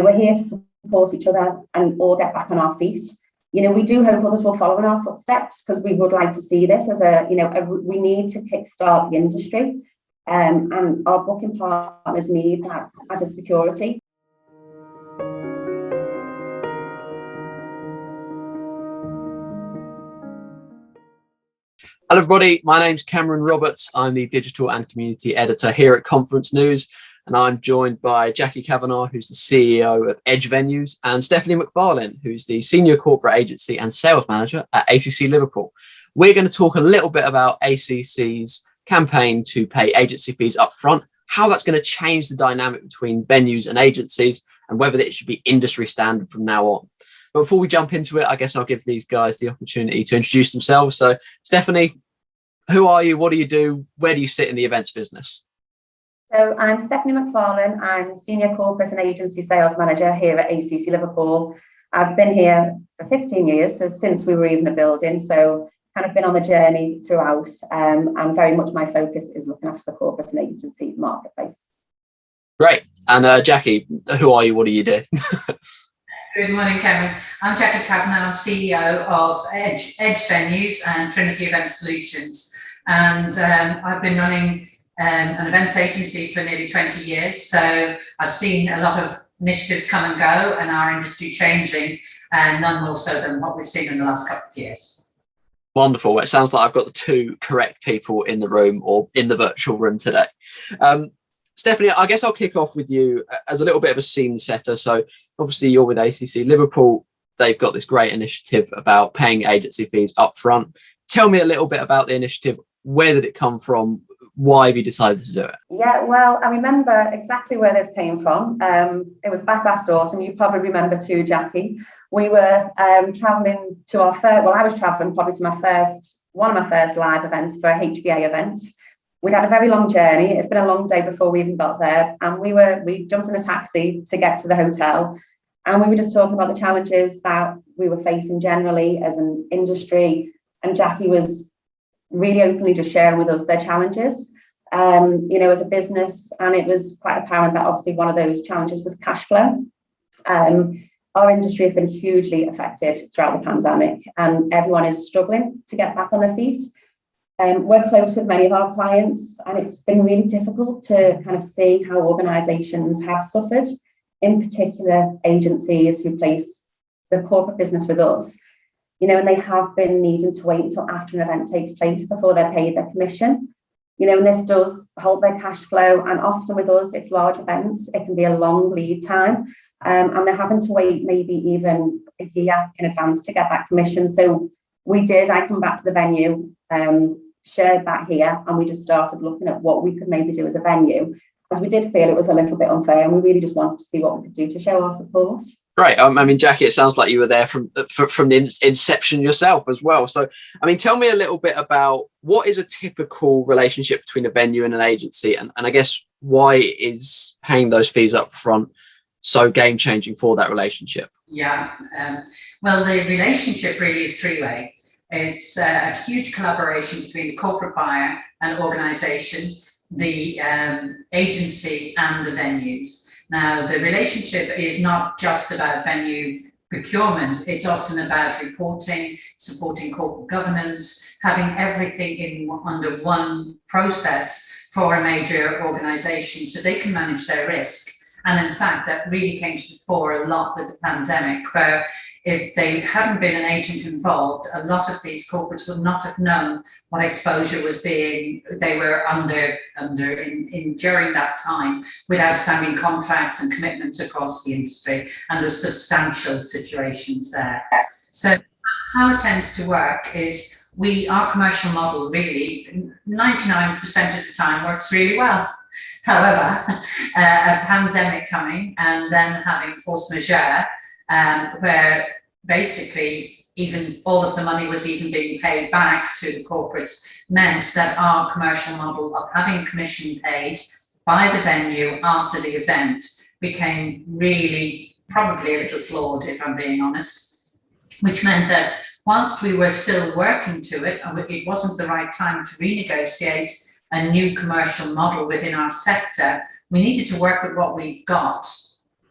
we're here to support each other and all get back on our feet. We do hope others will follow in our footsteps, because we would like to see this as we need to kickstart the industry, and our booking partners need that added security. Hello everybody, my name's Cameron Roberts. I'm the Digital and Community Editor here at Conference News, and I'm joined by Jacqui Kavanagh, who's the CEO of Edge Venues, and Stephanie MacFarlane, who's the Senior Corporate Agency and Sales Manager at ACC Liverpool. We're going to talk a little bit about ACC's campaign to pay agency fees up front, how that's going to change the dynamic between venues and agencies, and whether it should be industry standard from now on. But before we jump into it, I guess I'll give these guys the opportunity to introduce themselves. So, Stephanie, who are you? What do you do? Where do you sit in the events business? So I'm Stephanie MacFarlane. I'm Senior Corporate and Agency Sales Manager here at ACC Liverpool. I've been here for 15 years, so since we were even a building. So kind of been on the journey throughout. And very much my focus is looking after the corporate and agency marketplace. Great. And Jacqui, who are you? What do you do? Good morning, Cameron. I'm Jacqui Kavanagh. I'm CEO of Edge Venues and Trinity Event Solutions. And I've been running an events agency for nearly 20 years. So I've seen a lot of initiatives come and go and our industry changing, and none more so than what we've seen in the last couple of years. Wonderful. Well, it sounds like I've got the two correct people in the room, or in the virtual room today. Stephanie, I guess I'll kick off with you as a little bit of a scene setter. So obviously you're with ACC Liverpool. They've got this great initiative about paying agency fees up front. Tell me a little bit about the initiative. Where did it come from? Why have you decided to do it? Yeah, well, I remember exactly where this came from. It was back last autumn. You probably remember too, Jacqui. We were travelling to our first, I was travelling probably to one of my first live events for a HBA event. We'd had a very long journey. It'd been a long day before we even got there. And we jumped in a taxi to get to the hotel. And we were just talking about the challenges that we were facing generally as an industry. And Jacqui was really openly just sharing with us their challenges, as a business. And it was quite apparent that obviously one of those challenges was cash flow. Our industry has been hugely affected throughout the pandemic, and everyone is struggling to get back on their feet. We're close with many of our clients, and it's been really difficult to kind of see how organisations have suffered, in particular agencies who place the corporate business with us, and they have been needing to wait until after an event takes place before they're paid their commission, and this does halt their cash flow. And often with us, it's large events. It can be a long lead time, and they're having to wait maybe even a year in advance to get that commission. So I come back to the venue, shared that here, and we just started looking at what we could maybe do as a venue, as we did feel it was a little bit unfair, and we really just wanted to see what we could do to show our support. Right. Jacqui, it sounds like you were there from the inception yourself as well. So, tell me a little bit about what is a typical relationship between a venue and an agency, and I guess why is paying those fees up front so game changing for that relationship? Yeah. Well, the relationship really is three-way. It's a huge collaboration between the corporate buyer and organisation, the agency and the venues. Now, the relationship is not just about venue procurement. It's often about reporting, supporting corporate governance, having everything under one process for a major organisation so they can manage their risk. And in fact, that really came to the fore a lot with the pandemic, where if they hadn't been an agent involved, a lot of these corporates would not have known what exposure they were under during that time, with outstanding contracts and commitments across the industry, and with substantial situations there. So how it tends to work is our commercial model really 99% of the time works really well. However, a pandemic coming and then having force majeure, where basically even all of the money was even being paid back to the corporates, meant that our commercial model of having commission paid by the venue after the event became really probably a little flawed, if I'm being honest, which meant that whilst we were still working to it, it wasn't the right time to renegotiate a new commercial model within our sector. We needed to work with what we got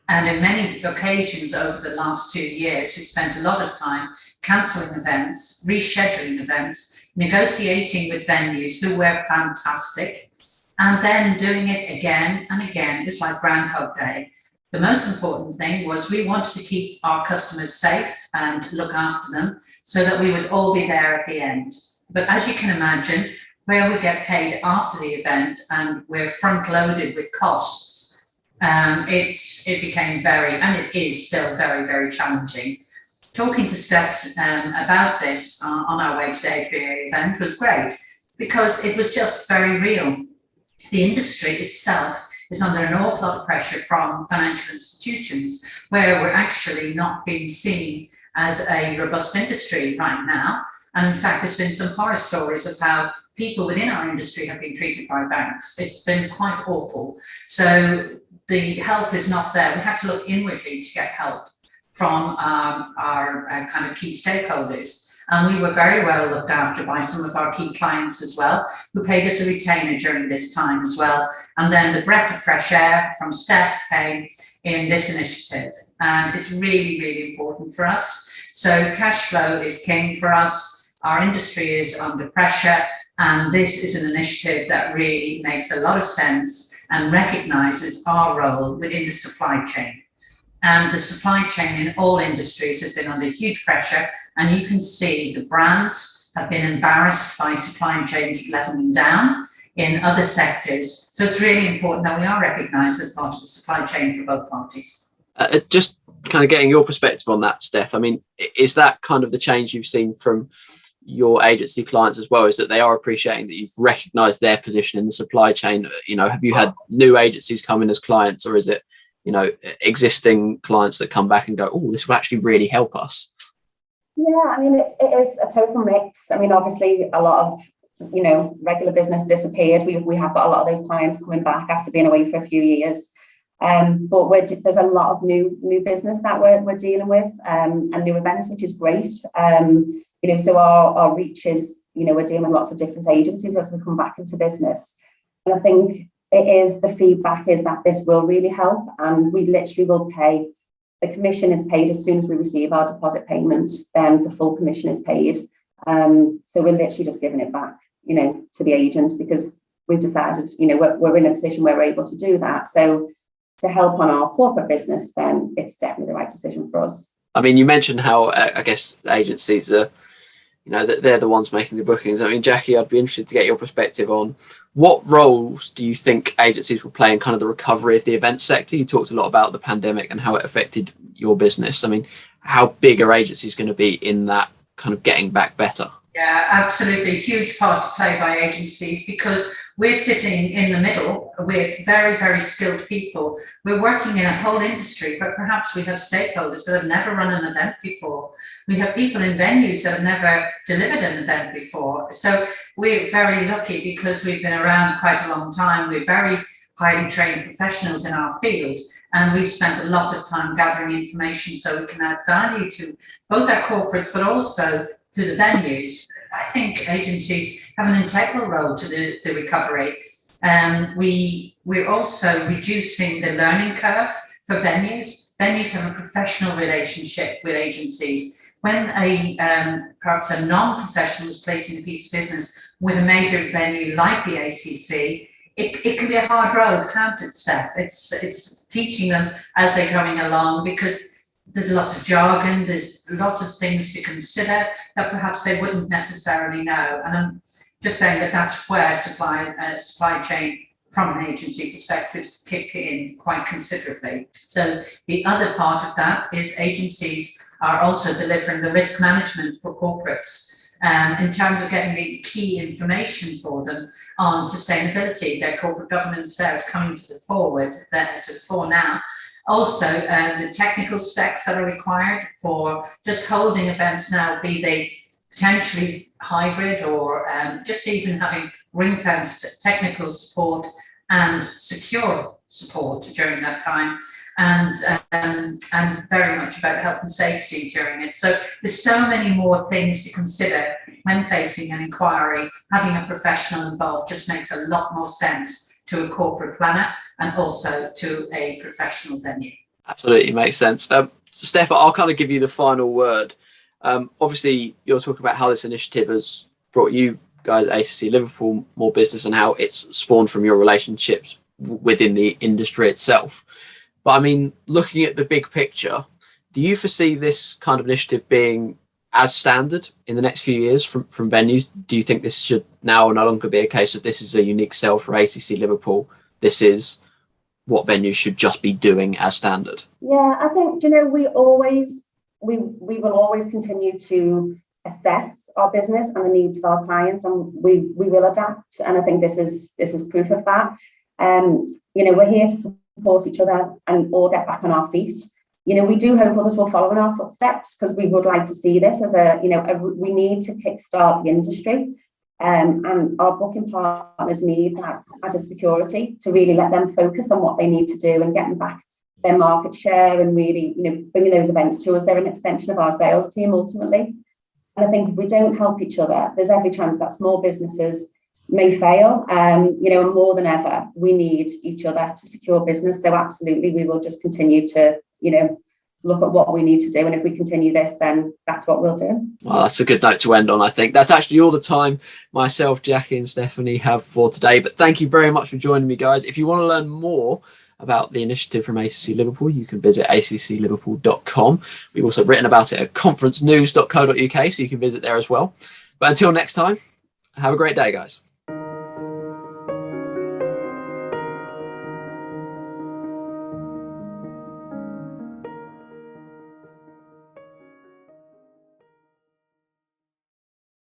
And in many occasions over the last 2 years, we spent a lot of time cancelling events, rescheduling events, negotiating with venues who were fantastic, and then doing it again and again. It was like Groundhog Day. The most important thing was we wanted to keep our customers safe and look after them so that we would all be there at the end. But as you can imagine, where we get paid after the event and we're front loaded with costs, it became and it is still very, very challenging. Talking to Steph about this on our way to the HBA event was great because it was just very real. The industry itself is under an awful lot of pressure from financial institutions where we're actually not being seen as a robust industry right now. And in fact, there's been some horror stories of how people within our industry have been treated by banks. It's been quite awful. So the help is not there. We had to look inwardly to get help from our kind of key stakeholders. And we were very well looked after by some of our key clients as well, who paid us a retainer during this time as well. And then the breath of fresh air from Steph came in this initiative. And it's really, really important for us. So cash flow is king for us. Our industry is under pressure. And this is an initiative that really makes a lot of sense and recognises our role within the supply chain. And the supply chain in all industries has been under huge pressure. And you can see the brands have been embarrassed by supply chains letting them down in other sectors. So it's really important that we are recognised as part of the supply chain for both parties. Just kind of getting your perspective on that, Steph. I mean, is that kind of the change you've seen from your agency clients as well, is that they are appreciating that you've recognised their position in the supply chain? You know, have you had new agencies come in as clients, or is it, you know, existing clients that come back and go, oh, this will actually really help us? Yeah, I mean, it is a total mix. I mean, obviously, a lot of, you know, regular business disappeared. We have got a lot of those clients coming back after being away for a few years. But there's a lot of new business that we're dealing with, and new events, which is great. You know, so our reach is, you know, we're dealing with lots of different agencies as we come back into business. And I think the feedback is that this will really help, and we literally will pay. The commission is paid as soon as we receive our deposit payment, then the full commission is paid. So we're literally just giving it back, you know, to the agent, because we've decided, you know, we're in a position where we're able to do that. So to help on our corporate business, then it's definitely the right decision for us. I mean, you mentioned how I guess agencies are, you know, that they're the ones making the bookings. I mean, Jacqui, I'd be interested to get your perspective on what roles do you think agencies will play in kind of the recovery of the event sector? You talked a lot about the pandemic and how it affected your business. I mean, how big are agencies going to be in that kind of getting back better? Yeah, absolutely. Huge part to play by agencies, because we're sitting in the middle with very, very skilled people. We're working in a whole industry, but perhaps we have stakeholders that have never run an event before. We have people in venues that have never delivered an event before. So we're very lucky because we've been around quite a long time. We're very highly trained professionals in our field, and we've spent a lot of time gathering information so we can add value to both our corporates, but also to the venues. I think agencies have an integral role to the recovery. We're also reducing the learning curve for venues. Venues have a professional relationship with agencies. When perhaps a non-professional is placing a piece of business with a major venue like the ACC, it can be a hard road, can't it, Steph? It's teaching them as they're coming along, because there's a lot of jargon, there's lots of things to consider that perhaps they wouldn't necessarily know. And I'm just saying that that's where supply chain from an agency perspective kick in quite considerably. So the other part of that is agencies are also delivering the risk management for corporates. In terms of getting the key information for them on sustainability. Their corporate governance there is coming to the fore now. Also, the technical specs that are required for just holding events now, be they potentially hybrid or just even having ring-fenced technical support and secure support during that time, and very much about health and safety during it. So there's so many more things to consider when placing an inquiry. Having a professional involved just makes a lot more sense to a corporate planner and also to a professional venue. Absolutely makes sense. Steph, I'll kind of give you the final word. Obviously, you're talking about how this initiative has brought you guys at ACC Liverpool more business and how it's spawned from your relationships within the industry itself. But I mean, looking at the big picture, do you foresee this kind of initiative being as standard in the next few years from venues? Do you think this should now no longer be a case of this is a unique sell for ACC Liverpool? This is what venues should just be doing as standard? Yeah, I think, you know, we will always continue to assess our business and the needs of our clients, and we will adapt. And I think this is proof of that. You know, we're here to support each other and all get back on our feet. You know, we do hope others will follow in our footsteps, because we would like to see this as we need to kickstart the industry. And our booking partners need that added security to really let them focus on what they need to do and getting back their market share, and really, you know, bringing those events to us. They're an extension of our sales team ultimately. And I think if we don't help each other, there's every chance that small businesses may fail. You know, and more than ever, we need each other to secure business. So absolutely, we will just continue to, you know, look at what we need to do. And if we continue this, then that's what we'll do. Well, that's a good note to end on, I think. That's actually all the time myself, Jacqui and Stephanie have for today. But thank you very much for joining me, guys. If you want to learn more about the initiative from ACC Liverpool, you can visit accliverpool.com. We've also written about it at conferencenews.co.uk, so you can visit there as well. But until next time, have a great day, guys.